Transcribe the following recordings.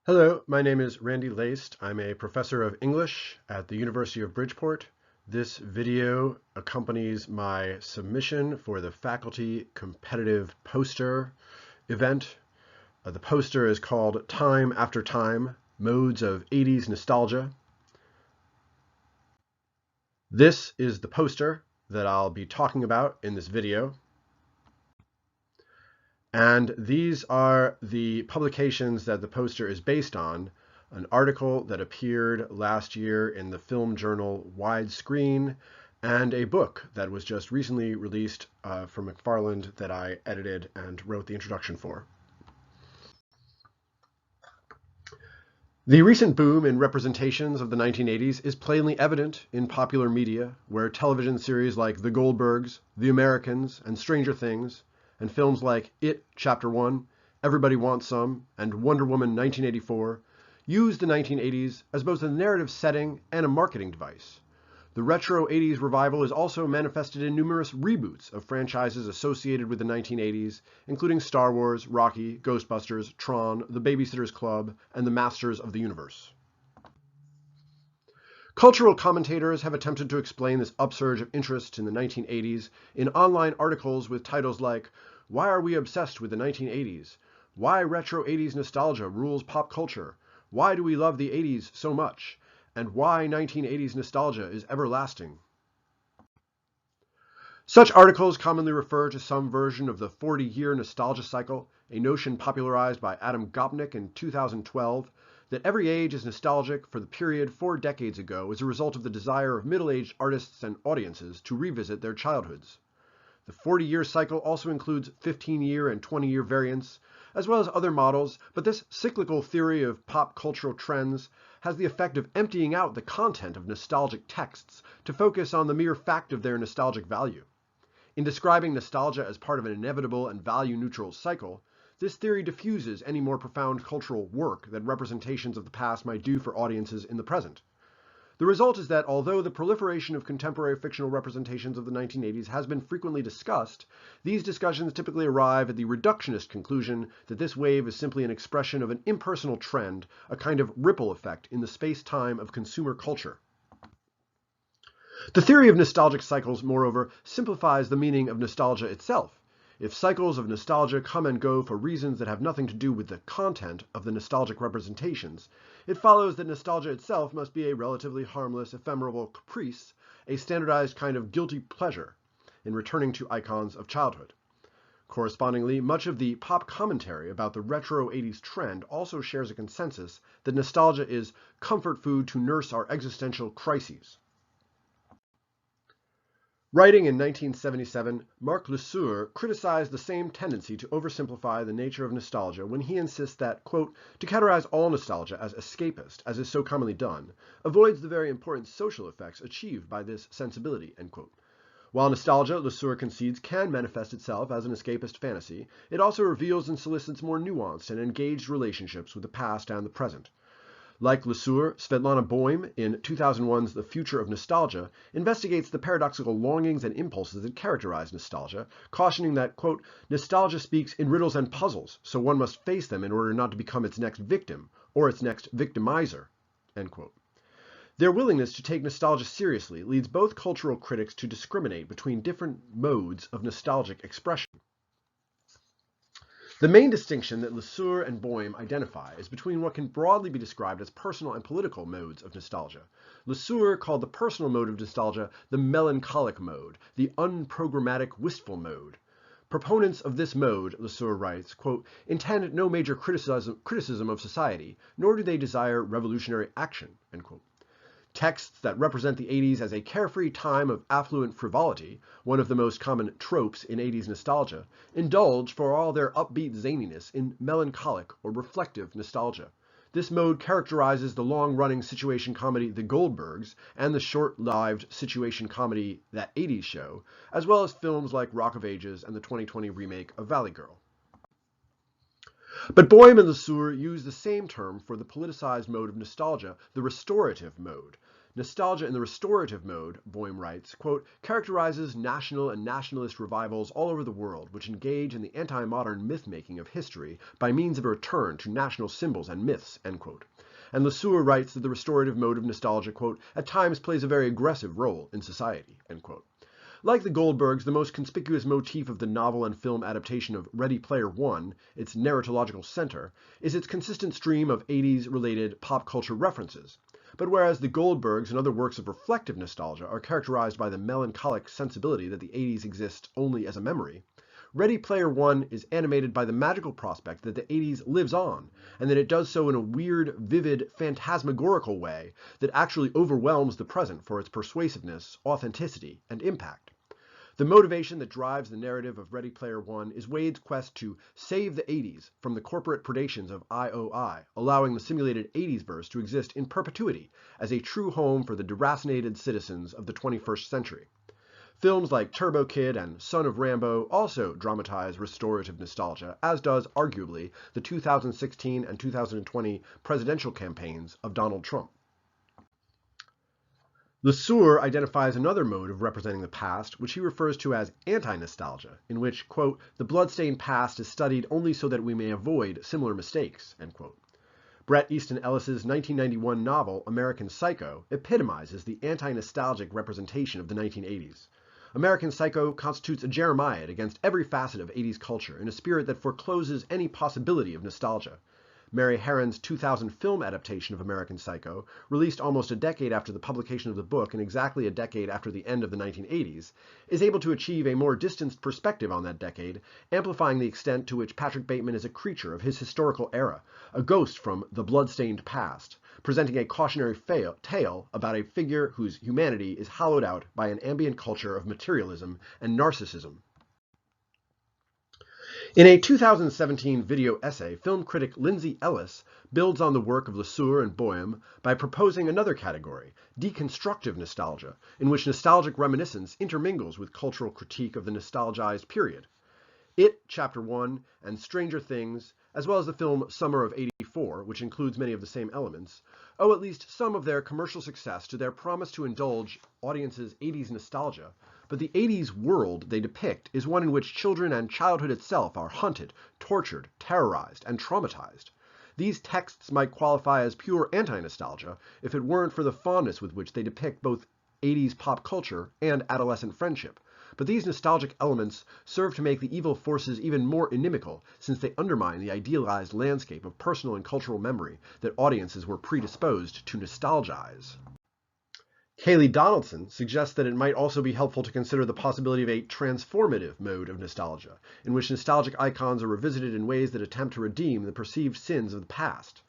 Hello, my name is Randy Laced. I'm a professor of English at the University of Bridgeport. This video accompanies my submission for the faculty competitive poster event. The poster is called Time After Time, Modes of 80s Nostalgia. This is the poster that I'll be talking about in this video. And these are the publications that the poster is based on. An article that appeared last year in the film journal Widescreen, and a book that was just recently released from McFarland that I edited and wrote the introduction for. The recent boom in representations of the 1980s is plainly evident in popular media, where television series like The Goldbergs, The Americans, and Stranger Things, and films like It, Chapter 1, Everybody Wants Some, and Wonder Woman 1984 use the 1980s as both a narrative setting and a marketing device. The retro 80s revival is also manifested in numerous reboots of franchises associated with the 1980s, including Star Wars, Rocky, Ghostbusters, Tron, The Babysitter's Club, and The Masters of the Universe. Cultural commentators have attempted to explain this upsurge of interest in the 1980s in online articles with titles like, "Why are we obsessed with the 1980s? Why retro 80s nostalgia rules pop culture? Why do we love the 80s so much? And why 1980s nostalgia is everlasting?" Such articles commonly refer to some version of the 40-year nostalgia cycle, a notion popularized by Adam Gopnik in 2012, that every age is nostalgic for the period 4 decades ago as a result of the desire of middle-aged artists and audiences to revisit their childhoods. The 40-year cycle also includes 15-year and 20-year variants, as well as other models, but this cyclical theory of pop cultural trends has the effect of emptying out the content of nostalgic texts to focus on the mere fact of their nostalgic value. In describing nostalgia as part of an inevitable and value-neutral cycle, this theory diffuses any more profound cultural work that representations of the past might do for audiences in the present. The result is that although the proliferation of contemporary fictional representations of the 1980s has been frequently discussed, these discussions typically arrive at the reductionist conclusion that this wave is simply an expression of an impersonal trend, a kind of ripple effect in the space-time of consumer culture. The theory of nostalgic cycles, moreover, simplifies the meaning of nostalgia itself. If cycles of nostalgia come and go for reasons that have nothing to do with the content of the nostalgic representations, it follows that nostalgia itself must be a relatively harmless, ephemeral caprice, a standardized kind of guilty pleasure in returning to icons of childhood. Correspondingly, much of the pop commentary about the retro 80s trend also shares a consensus that nostalgia is comfort food to nurse our existential crises. Writing in 1977, Marc Le Sueur criticized the same tendency to oversimplify the nature of nostalgia when he insists that, quote, to categorize all nostalgia as escapist, as is so commonly done, avoids the very important social effects achieved by this sensibility, end quote. While nostalgia, Le Sueur concedes, can manifest itself as an escapist fantasy, it also reveals and solicits more nuanced and engaged relationships with the past and the present. Like Le Sueur, Svetlana Boym, in 2001's The Future of Nostalgia, investigates the paradoxical longings and impulses that characterize nostalgia, cautioning that, quote, nostalgia speaks in riddles and puzzles, so one must face them in order not to become its next victim, or its next victimizer, end quote. Their willingness to take nostalgia seriously leads both cultural critics to discriminate between different modes of nostalgic expression. The main distinction that Le Sueur and Boym identify is between what can broadly be described as personal and political modes of nostalgia. Le Sueur called the personal mode of nostalgia the melancholic mode, the unprogrammatic wistful mode. Proponents of this mode, Le Sueur writes, quote, intend no major criticism of society, nor do they desire revolutionary action, end quote. Texts that represent the 80s as a carefree time of affluent frivolity, one of the most common tropes in 80s nostalgia, indulge, for all their upbeat zaniness, in melancholic or reflective nostalgia. This mode characterizes the long-running situation comedy The Goldbergs and the short-lived situation comedy That 80s Show, as well as films like Rock of Ages and the 2020 remake of Valley Girl. But Boym and Le Sueur use the same term for the politicized mode of nostalgia, the restorative mode. Nostalgia in the restorative mode, Boehm writes, quote, characterizes national and nationalist revivals all over the world, which engage in the anti-modern myth-making of history by means of a return to national symbols and myths, end quote. And Lesueur writes that the restorative mode of nostalgia, quote, at times plays a very aggressive role in society, end quote. Like the Goldbergs, the most conspicuous motif of the novel and film adaptation of Ready Player One, its narratological center, is its consistent stream of 80s-related pop culture references. But whereas the Goldbergs and other works of reflective nostalgia are characterized by the melancholic sensibility that the 80s exist only as a memory, Ready Player One is animated by the magical prospect that the 80s lives on, and that it does so in a weird, vivid, phantasmagorical way that actually overwhelms the present for its persuasiveness, authenticity, and impact. The motivation that drives the narrative of Ready Player One is Wade's quest to save the 80s from the corporate predations of IOI, allowing the simulated 80s verse to exist in perpetuity as a true home for the deracinated citizens of the 21st century. Films like Turbo Kid and Son of Rambo also dramatize restorative nostalgia, as does, arguably, the 2016 and 2020 presidential campaigns of Donald Trump. Lesueur identifies another mode of representing the past, which he refers to as anti-nostalgia, in which, quote, the bloodstained past is studied only so that we may avoid similar mistakes, end quote. Bret Easton Ellis's 1991 novel American Psycho epitomizes the anti-nostalgic representation of the 1980s. American Psycho constitutes a Jeremiad against every facet of 80s culture in a spirit that forecloses any possibility of nostalgia. Mary Harron's 2000 film adaptation of American Psycho, released almost a decade after the publication of the book and exactly a decade after the end of the 1980s, is able to achieve a more distanced perspective on that decade, amplifying the extent to which Patrick Bateman is a creature of his historical era, a ghost from the blood-stained past, presenting a cautionary tale about a figure whose humanity is hollowed out by an ambient culture of materialism and narcissism. In a 2017 video essay, film critic Lindsay Ellis builds on the work of Lesueur and Boehm by proposing another category, deconstructive nostalgia, in which nostalgic reminiscence intermingles with cultural critique of the nostalgized period. It, Chapter 1, and Stranger Things, as well as the film Summer of '84, which includes many of the same elements, owe at least some of their commercial success to their promise to indulge audiences' 80s nostalgia, but the 80s world they depict is one in which children and childhood itself are hunted, tortured, terrorized, and traumatized. These texts might qualify as pure anti-nostalgia if it weren't for the fondness with which they depict both 80s pop culture and adolescent friendship. But these nostalgic elements serve to make the evil forces even more inimical, since they undermine the idealized landscape of personal and cultural memory that audiences were predisposed to nostalgize. Haley Donaldson suggests that it might also be helpful to consider the possibility of a transformative mode of nostalgia, in which nostalgic icons are revisited in ways that attempt to redeem the perceived sins of the past.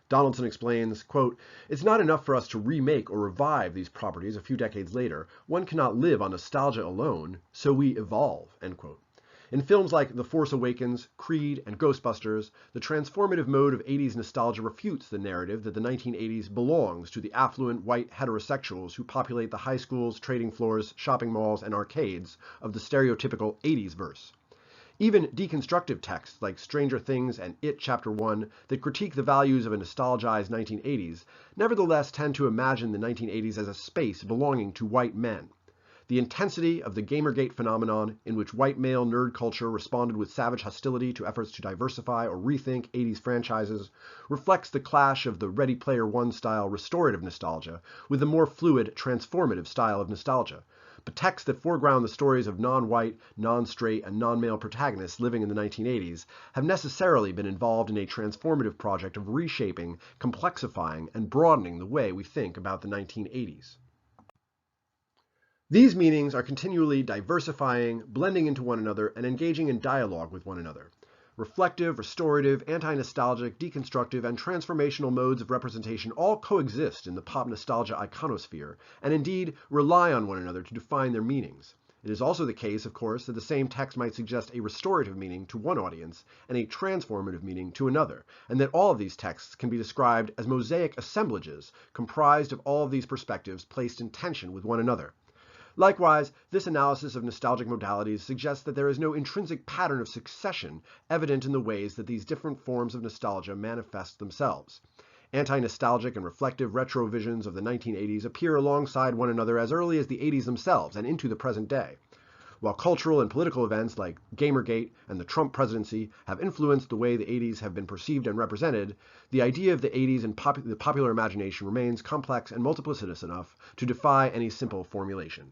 Donaldson explains, quote, it's not enough for us to remake or revive these properties a few decades later. One cannot live on nostalgia alone, so we evolve, end quote. In films like The Force Awakens, Creed, and Ghostbusters, the transformative mode of 80s nostalgia refutes the narrative that the 1980s belongs to the affluent white heterosexuals who populate the high schools, trading floors, shopping malls, and arcades of the stereotypical 80s verse. Even deconstructive texts like Stranger Things and It Chapter 1 that critique the values of a nostalgized 1980s nevertheless tend to imagine the 1980s as a space belonging to white men. The intensity of the Gamergate phenomenon, in which white male nerd culture responded with savage hostility to efforts to diversify or rethink 80s franchises, reflects the clash of the Ready Player One style restorative nostalgia with the more fluid, transformative style of nostalgia. But texts that foreground the stories of non-white, non-straight, and non-male protagonists living in the 1980s have necessarily been involved in a transformative project of reshaping, complexifying, and broadening the way we think about the 1980s. These meanings are continually diversifying, blending into one another, and engaging in dialogue with one another. Reflective, restorative, anti-nostalgic, deconstructive, and transformational modes of representation all coexist in the pop nostalgia iconosphere, and indeed rely on one another to define their meanings. It is also the case, of course, that the same text might suggest a restorative meaning to one audience and a transformative meaning to another, and that all of these texts can be described as mosaic assemblages comprised of all of these perspectives placed in tension with one another. Likewise, this analysis of nostalgic modalities suggests that there is no intrinsic pattern of succession evident in the ways that these different forms of nostalgia manifest themselves. Anti-nostalgic and reflective retro visions of the 1980s appear alongside one another as early as the 80s themselves and into the present day. While cultural and political events like Gamergate and the Trump presidency have influenced the way the 80s have been perceived and represented, the idea of the 80s in the popular imagination remains complex and multiplicitous enough to defy any simple formulation.